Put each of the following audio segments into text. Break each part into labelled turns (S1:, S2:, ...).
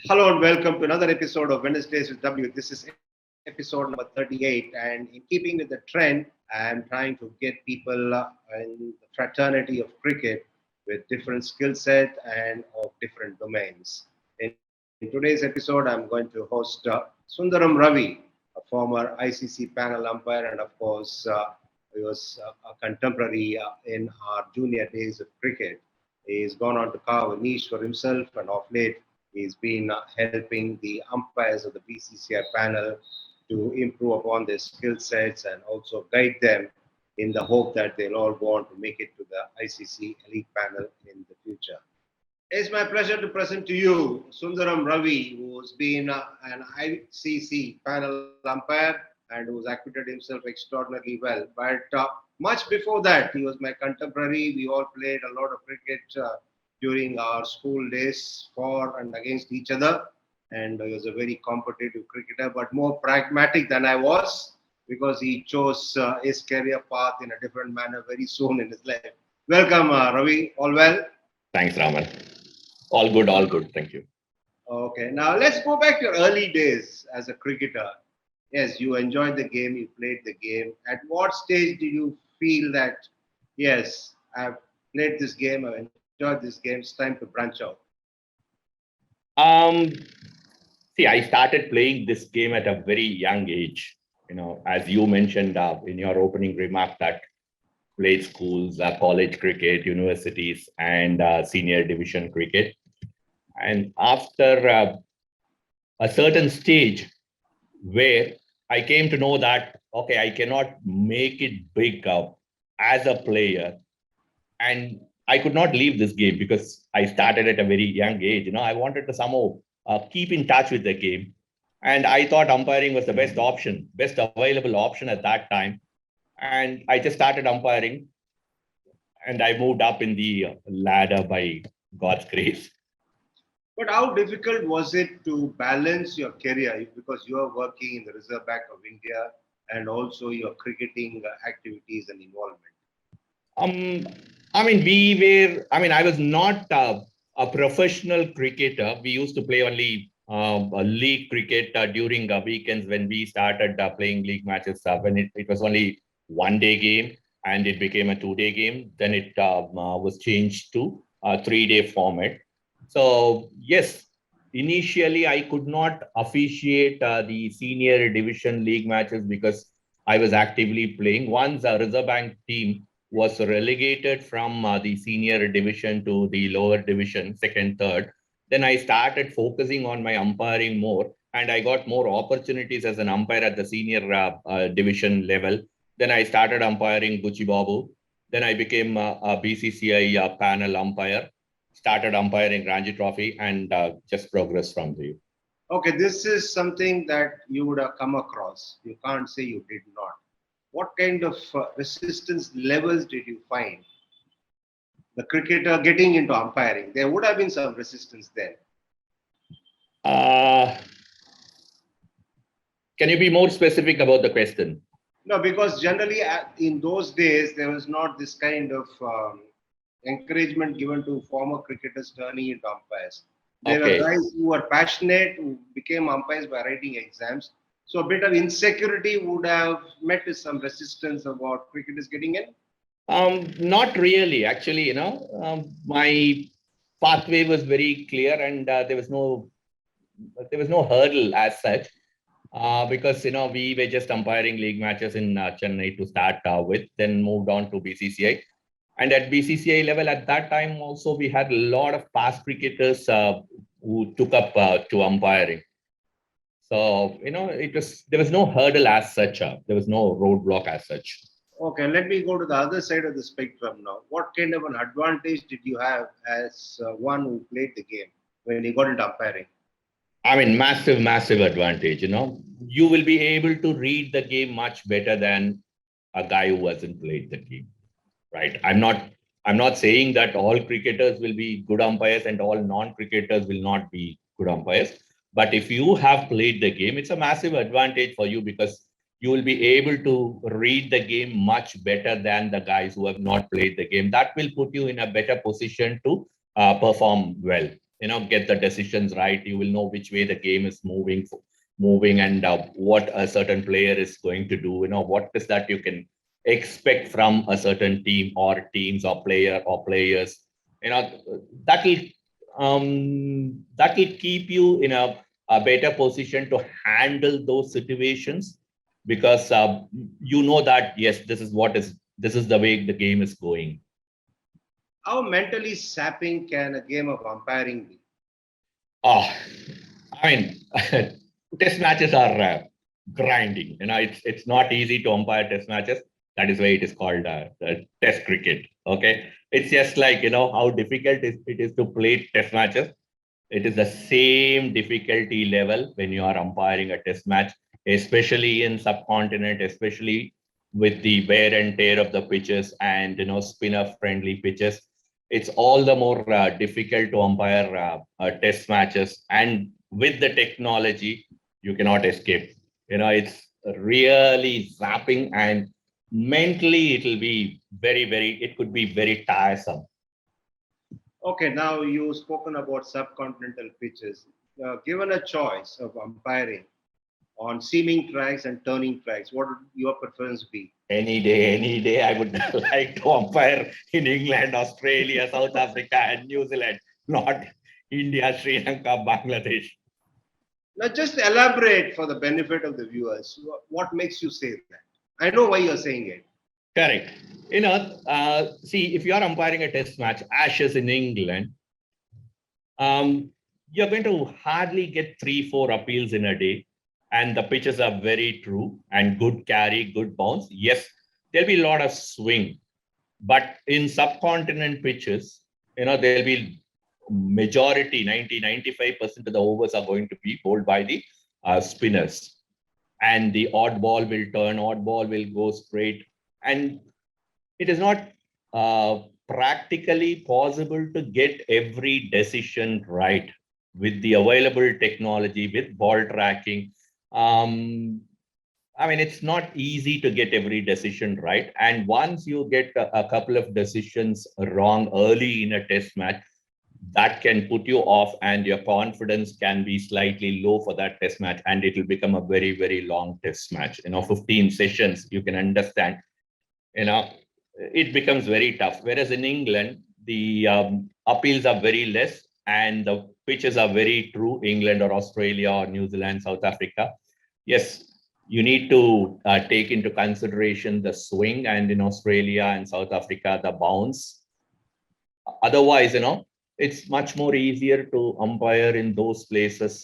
S1: Hello and welcome to another episode of Wednesdays with W. This is episode number 38, and in keeping with the trend, I'm trying to get people in the fraternity of cricket with different skill set and of different domains. In today's episode, I'm going to host Sundaram Ravi, a former ICC panel umpire, and of course, he was a contemporary in our junior days of cricket. He's gone on to carve a niche for himself, and of late, he's been helping the umpires of the BCCI panel to improve upon their skill sets and also guide them in the hope that they'll all go on to make it to the ICC Elite panel in the future. It's my pleasure to present to you Sundaram Ravi, who's been an ICC panel umpire and who's acquitted himself extraordinarily well. But much before that, he was my contemporary. We all played a lot of cricket during our school days for and against each other. And he was a very competitive cricketer, but more pragmatic than I was because he chose his career path in a different manner very soon in his life. Welcome, Ravi. All well?
S2: Thanks, Raman. All good, all good. Thank you.
S1: Okay, now let's go back to your early days as a cricketer. Yes, you enjoyed the game, you played the game. At what stage did you feel that, yes, I've played this game, I've enjoyed this game, it's time to branch out?
S2: Um, See, I started playing this game at a very young age. As you mentioned in your opening remark, that played schools, college cricket, universities, and senior division cricket. And after a certain stage where I came to know that, okay, I cannot make it big as a player. And I could not leave this game because I started at a very young age. I wanted to somehow keep in touch with the game. And I thought umpiring was the best option, best available option at that time. And I just started umpiring and I moved up in the ladder by God's grace.
S1: But how difficult was it to balance your career because you are working in the Reserve Bank of India and also your cricketing activities and involvement?
S2: Um, I was not a professional cricketer. We used to play only a league cricket during weekends when we started playing league matches. When it was only 1 day game and it became a 2 day game, then it was changed to a 3 day format. So, yes, initially I could not officiate the senior division league matches because I was actively playing. Once a Reserve Bank team was relegated from the senior division to the lower division, second, third. Then I started focusing on my umpiring more, and I got more opportunities as an umpire at the senior division level. Then I started umpiring Buchi Babu. Then I became a BCCI panel umpire, started umpiring Ranji Trophy, and just progressed from there.
S1: Okay, this is something that you would have come across. You can't say you did not. What kind of resistance levels did you find the cricketer getting into umpiring? There would have been some resistance there.
S2: Uh, can you be more specific about the question?
S1: No, because generally in those days there was not this kind of encouragement given to former cricketers turning into umpires. There were
S2: Okay.
S1: guys who were passionate who became umpires by writing exams. So a bit of insecurity would have met with some resistance about cricketers getting in.
S2: Not really. Actually, my pathway was very clear, and there was no hurdle as such. Because we were just umpiring league matches in Chennai to start with, then moved on to BCCI. And at BCCI level at that time also we had a lot of past cricketers who took up to umpiring. So there was no hurdle as such. There was no roadblock as such.
S1: Okay, let me go to the other side of the spectrum now. What kind of an advantage did you have as one who played the game when you got into umpiring?
S2: Massive, massive advantage. You will be able to read the game much better than a guy who hasn't played the game, right? I'm not saying that all cricketers will be good umpires and all non-cricketers will not be good umpires. But if you have played the game, it's a massive advantage for you because you will be able to read the game much better than the guys who have not played the game. That will put you in a better position to perform well. get the decisions right. You will know which way the game is moving, and what a certain player is going to do. What is that you can expect from a certain team or teams or players. You know that will keep you in a better position to handle those situations, because that yes, this is the way the game is going.
S1: How mentally sapping can a game of umpiring be?
S2: Oh, I mean, test matches are grinding. It's not easy to umpire test matches. That is why it is called test cricket. Okay, it's just like how difficult it is to play test matches. It is the same difficulty level when you are umpiring a test match, especially in subcontinent, especially with the wear and tear of the pitches and spinner friendly pitches. It's all the more difficult to umpire test matches, and with the technology, you cannot escape. It's really zapping, and mentally it will be it could be very tiresome.
S1: Okay, now you've spoken about subcontinental pitches. Given a choice of umpiring on seaming tracks and turning tracks, what would your preference be?
S2: Any day, I would like to umpire in England, Australia, South Africa, and New Zealand, not India, Sri Lanka, Bangladesh.
S1: Now, just elaborate for the benefit of the viewers. What makes you say that? I know why you're saying it.
S2: Correct. See, if you are umpiring a test match, Ashes in England, you're going to hardly get 3-4 appeals in a day, and the pitches are very true and good carry, good bounce. Yes, there'll be a lot of swing, but in subcontinent pitches, there'll be majority, 95% of the overs are going to be bowled by the spinners, and the odd ball will turn, odd ball will go straight, and it is not practically possible to get every decision right with the available technology, with ball tracking. It's not easy to get every decision right. And once you get a couple of decisions wrong early in a test match, that can put you off, and your confidence can be slightly low for that test match, and it will become a very, very long test match. 15 sessions, you can understand, it becomes very tough. Whereas in England, the appeals are very less, and the pitches are very true. England or Australia or New Zealand, South Africa. Yes, you need to take into consideration the swing, and in Australia and South Africa, the bounce. Otherwise, it's much more easier to umpire in those places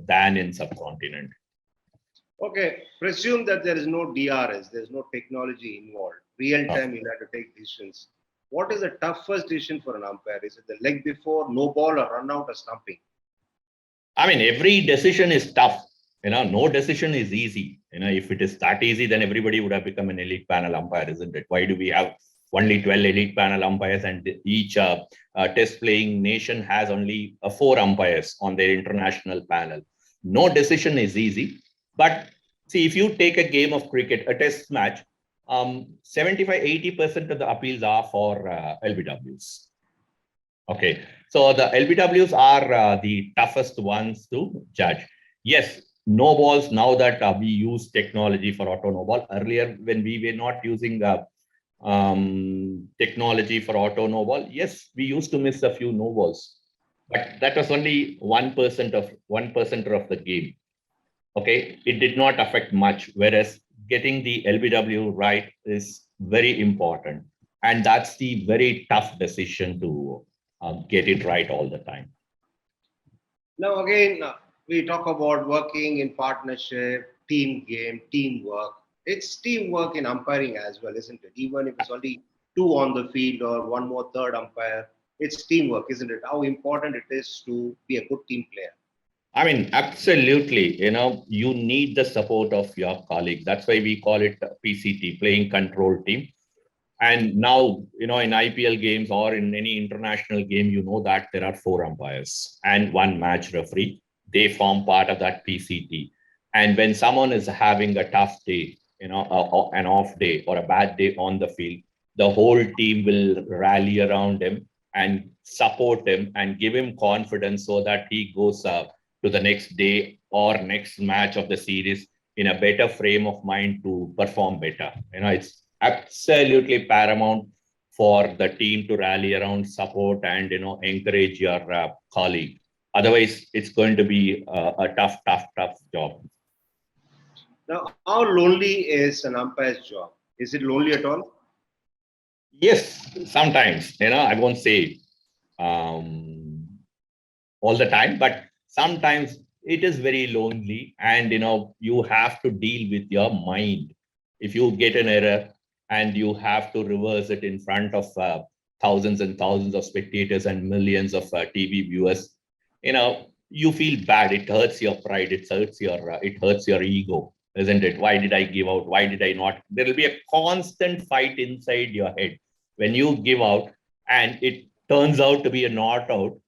S2: than in subcontinent.
S1: Okay, presume that there is no DRS, there's no technology involved. Real time, you'll have to take decisions. What is the toughest decision for an umpire? Is it the leg before, no ball, or run out, or stumping?
S2: Every decision is tough. No decision is easy. If it is that easy, then everybody would have become an elite panel umpire, isn't it? Why do we have only 12 elite panel umpires, and each test playing nation has only 4 umpires on their international panel? No decision is easy. But see, if you take a game of cricket, a test match, 75-80% of the appeals are for LBWs. Okay, so the LBWs are the toughest ones to judge. Yes, no balls, now that we use technology for auto no ball. Earlier, when we were not using technology for auto no ball, yes, we used to miss a few no balls, but that was only 1% of the game. Okay, it did not affect much, whereas getting the LBW right is very important, and that's the very tough decision to get it right all the time.
S1: Now again, we talk about working in partnership, team game, teamwork. It's teamwork in umpiring as well, isn't it? Even if it's only 2 on the field or one more third umpire, it's teamwork, isn't it? How important it is to be a good team player.
S2: Absolutely. You need the support of your colleagues. That's why we call it PCT, playing control team. And now, in IPL games or in any international game, that there are 4 umpires and 1 match referee. They form part of that PCT. And when someone is having a tough day, an off day or a bad day on the field, the whole team will rally around him and support him and give him confidence so that he goes to the next day or next match of the series in a better frame of mind to perform better. It's absolutely paramount for the team to rally around, support, and encourage your colleague. Otherwise, it's going to be a tough job.
S1: Now, how lonely is an umpire's job? Is it lonely at all?
S2: Yes, sometimes, I won't say um, all the time, but sometimes it is very lonely, and you have to deal with your mind. If you get an error and you have to reverse it in front of thousands and thousands of spectators and millions of TV viewers, you feel bad. It hurts your pride. It hurts your ego, isn't it? Why did I give out? Why did I not? There will be a constant fight inside your head when you give out, and it turns out to be a not out.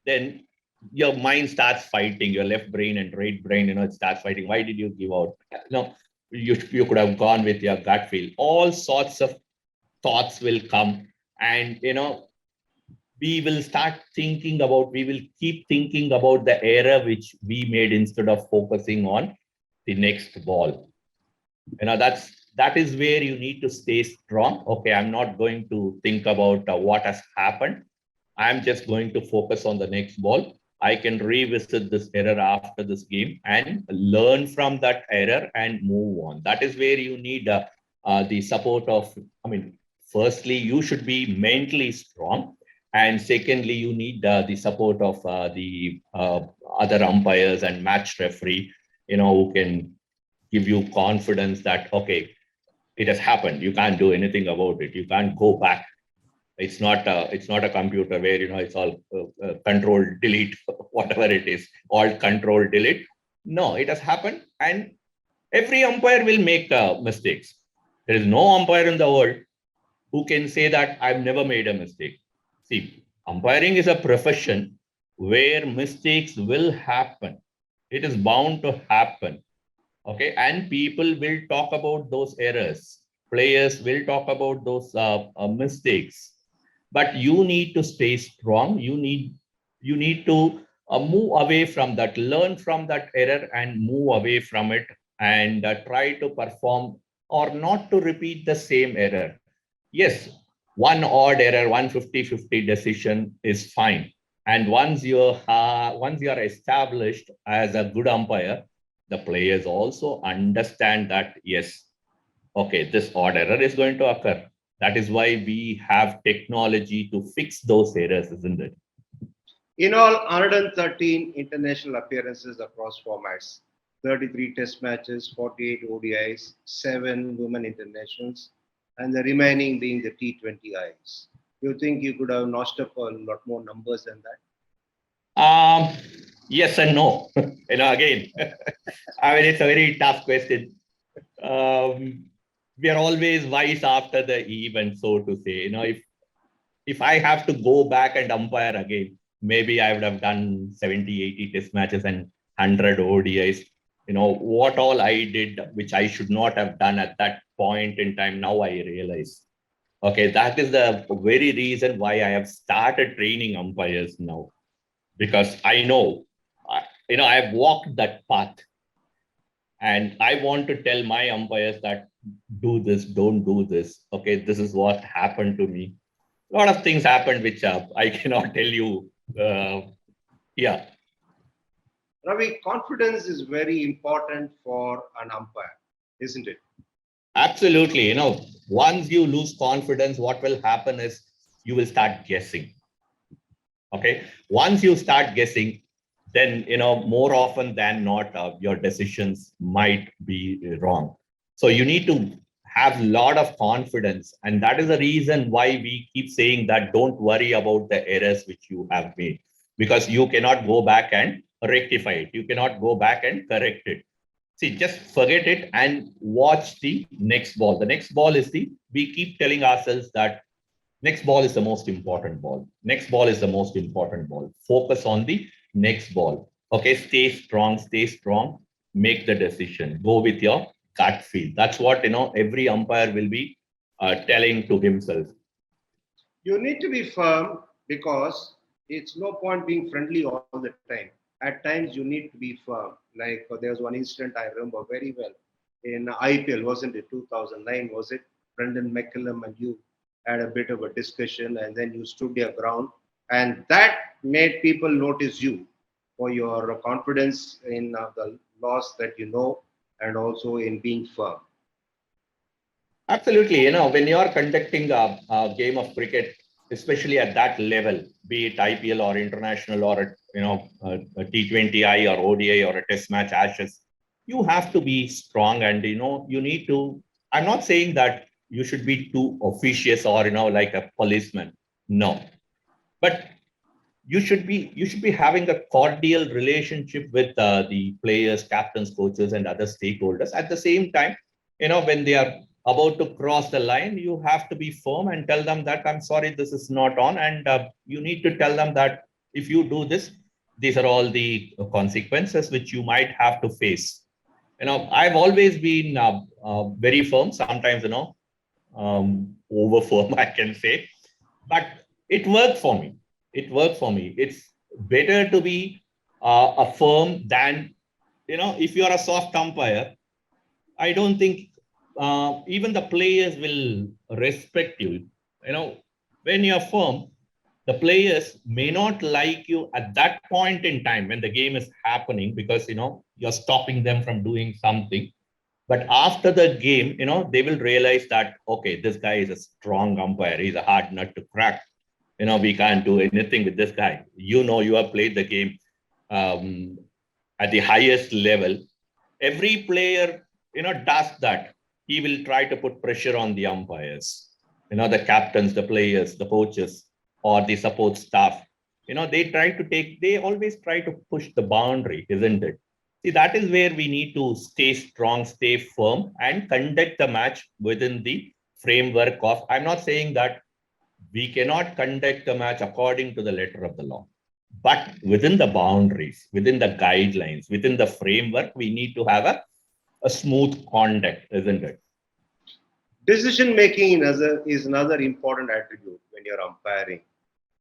S2: Then your mind starts fighting, your left brain and right brain, it starts fighting. Why did you give out? No, you could have gone with your gut feel. All sorts of thoughts will come, and we will keep thinking about the error which we made instead of focusing on the next ball. That is where you need to stay strong. Okay, I'm not going to think about what has happened. I'm just going to focus on the next ball. I can revisit this error after this game and learn from that error and move on. That is where you need the support of, firstly, you should be mentally strong. And secondly, you need the support of the other umpires and match referee, who can give you confidence that, okay, it has happened. You can't do anything about it. You can't go back. It's not a computer where it's all control delete whatever it is, all control delete. No, it has happened, and every umpire will make mistakes. There is no umpire in the world who can say that I've never made a mistake. See, umpiring is a profession where mistakes will happen. It is bound to happen. Okay, and people will talk about those errors. Players will talk about those mistakes, but you need to stay strong. You need to move away from that, learn from that error and move away from it, and try to perform or not to repeat the same error. Yes, one odd error, 150-50 decision is fine. And once you are established as a good umpire, the players also understand that, yes, okay, this odd error is going to occur. That is why we have technology to fix those errors, isn't it?
S1: In all, 113 international appearances across formats, 33 test matches, 48 ODIs, 7 women internationals, and the remaining being the T20Is. You think you could have notched up a lot more numbers than that?
S2: Yes and no. Again, it's a very tough question. We are always wise after the event, so to say. If I have to go back and umpire again, maybe I would have done 70, 80 test matches and 100 ODIs. What all I did, which I should not have done at that point in time, now I realize. Okay, that is the very reason why I have started training umpires now, because I know, I've walked that path, and I want to tell my umpires that do this, don't do this. Okay, this is what happened to me. A lot of things happened which I cannot tell you. Yeah,
S1: Ravi, confidence is very important for an umpire, isn't it?
S2: absolutely. Once you lose confidence, what will happen is you will start guessing. Okay, once you start guessing, then more often than not, your decisions might be wrong. So you need to have a lot of confidence, and that is the reason why we keep saying that don't worry about the errors which you have made, because you cannot go back and rectify it. You cannot go back and correct it. See, just forget it and watch the next ball. The next ball is we keep telling ourselves that next ball is the most important ball. Next ball is the most important ball. Focus on the next ball. Okay, stay strong, make the decision. Go with your gut feel. That's what every umpire will be telling to himself.
S1: You need to be firm, because it's no point being friendly all the time. At times you need to be firm. Like there was one incident I remember very well in IPL, wasn't it? 2009, was it? Brendan McCullum and you had a bit of a discussion, and then you stood your ground, and that made people notice you for your confidence in the laws that you know, and also in being firm.
S2: Absolutely. When you are conducting a game of cricket, especially at that level, be it IPL or international or a T20I or ODI or a test match ashes, you have to be strong, and you need to. I'm not saying that you should be too officious or like a policeman. No, but you should be having a cordial relationship with the players, captains, coaches, and other stakeholders. At the same time, when they are about to cross the line, you have to be firm and tell them that I'm sorry, this is not on, and you need to tell them that if you do this, these are all the consequences which you might have to face. I've always been very firm. Sometimes over firm, I can say, but it worked for me. It worked for me. It's better to be a firm than, if you are a soft umpire, I don't think even the players will respect you. When you're firm, the players may not like you at that point in time when the game is happening, because you're stopping them from doing something. But after the game, they will realize that, okay, this guy is a strong umpire. He's a hard nut to crack. We can't do anything with this guy. You have played the game um, at the highest level. Every player, does that. He will try to put pressure on the umpires, the captains, the players, the coaches, or the support staff. They always try to push the boundary, isn't it? See, that is where we need to stay strong, stay firm, and conduct the match within the framework of. I'm not saying that we cannot conduct the match according to the letter of the law, but within the boundaries, within the guidelines, within the framework, we need to have a smooth conduct, isn't it?
S1: Decision making is another important attribute when you're umpiring.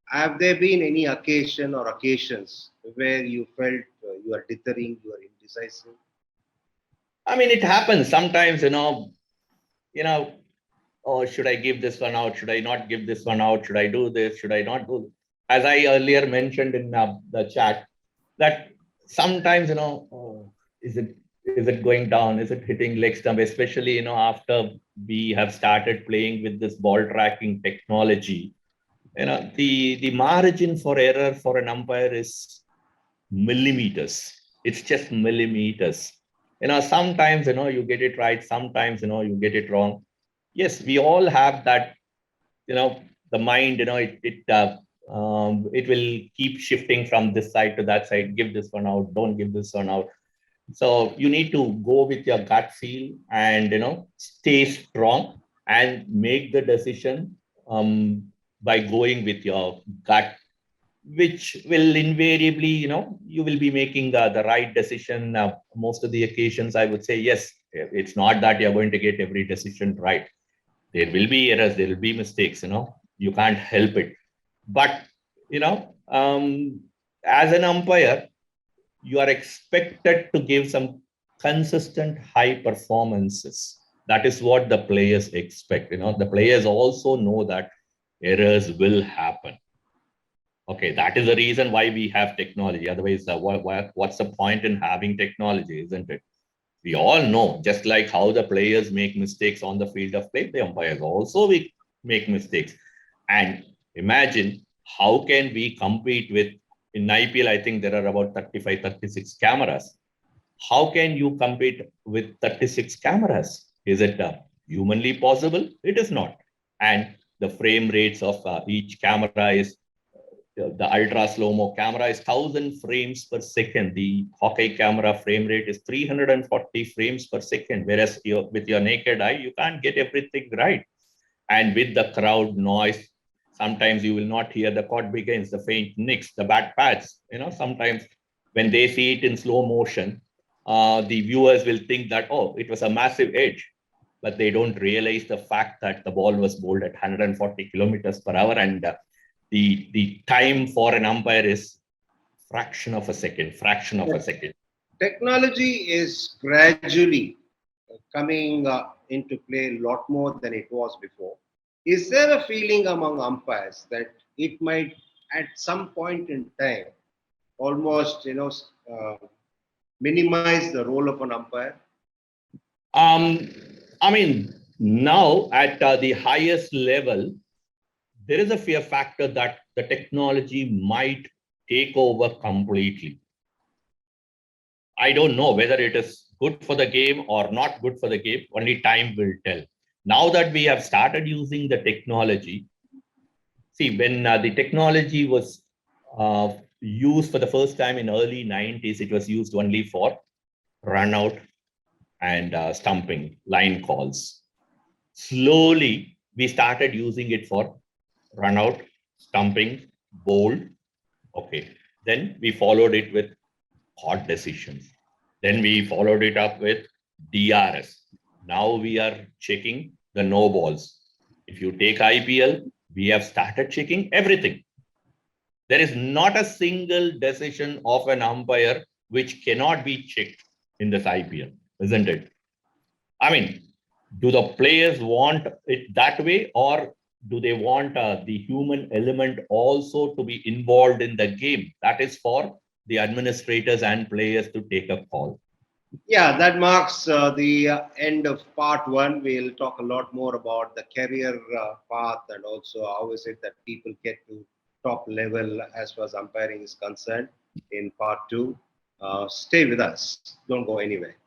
S1: Have there been any occasion or occasions where you felt you are dithering, you are indecisive?
S2: I mean, it happens sometimes, you know, oh, should I give this one out? Should I not give this one out? Should I do this? Should I not do this? As I earlier mentioned in the chat, that sometimes, is it going down? Is it hitting leg stump? Especially, after we have started playing with this ball tracking technology, the margin for error for an umpire is millimeters. It's just millimeters. Sometimes, you get it right. Sometimes, you get it wrong. Yes, we all have that, the mind, it will keep shifting from this side to that side. Give this one out. Don't give this one out. So you need to go with your gut feel and, stay strong and make the decision by going with your gut, which will invariably, you will be making the right decision. Most of the occasions, I would say, yes, it's not that you're going to get every decision right. There will be errors, there will be mistakes, you can't help it. But, as an umpire, you are expected to give some consistent high performances. That is what the players expect. The players also know that errors will happen. Okay, that is the reason why we have technology. Otherwise, what's the point in having technology, isn't it? We all know, just like how the players make mistakes on the field of play, the umpires also make mistakes. And imagine, how can we compete with, in IPL, I think there are about 35, 36 cameras. How can you compete with 36 cameras? Is it humanly possible? It is not. And the frame rates of each camera is, the ultra slow mo camera is 1000 frames per second. The hockey camera frame rate is 340 frames per second. Whereas with your naked eye, you can't get everything right. And with the crowd noise, sometimes you will not hear the chord begins, the faint nicks, the bad pads. Sometimes when they see it in slow motion, the viewers will think that, oh, it was a massive edge. But they don't realize the fact that the ball was bowled at 140 kilometers per hour, and the time for an umpire is fraction of a second, fraction of a second.
S1: Technology is gradually coming into play a lot more than it was before. Is there a feeling among umpires that it might, at some point in time, almost minimize the role of an umpire?
S2: Um, I mean, now at the highest level, there is a fear factor that the technology might take over completely. I don't know whether it is good for the game or not good for the game. Only time will tell. Now that we have started using the technology, see, when the technology was used for the first time in early 90s, it was used only for run out and stumping line calls. Slowly, we started using it for run out, stumping, bold. Okay. Then we followed it with hot decisions. Then we followed it up with DRS. Now we are checking the no balls. If you take IPL, we have started checking everything. There is not a single decision of an umpire which cannot be checked in this IPL, isn't it? I mean, do the players want it that way, or do they want the human element also to be involved in the game? That is for the administrators and players to take a call.
S1: Yeah, that marks the end of part one. We'll talk a lot more about the career path and also how is it that people get to top level as far as umpiring is concerned in part two. Stay with us. Don't go anywhere.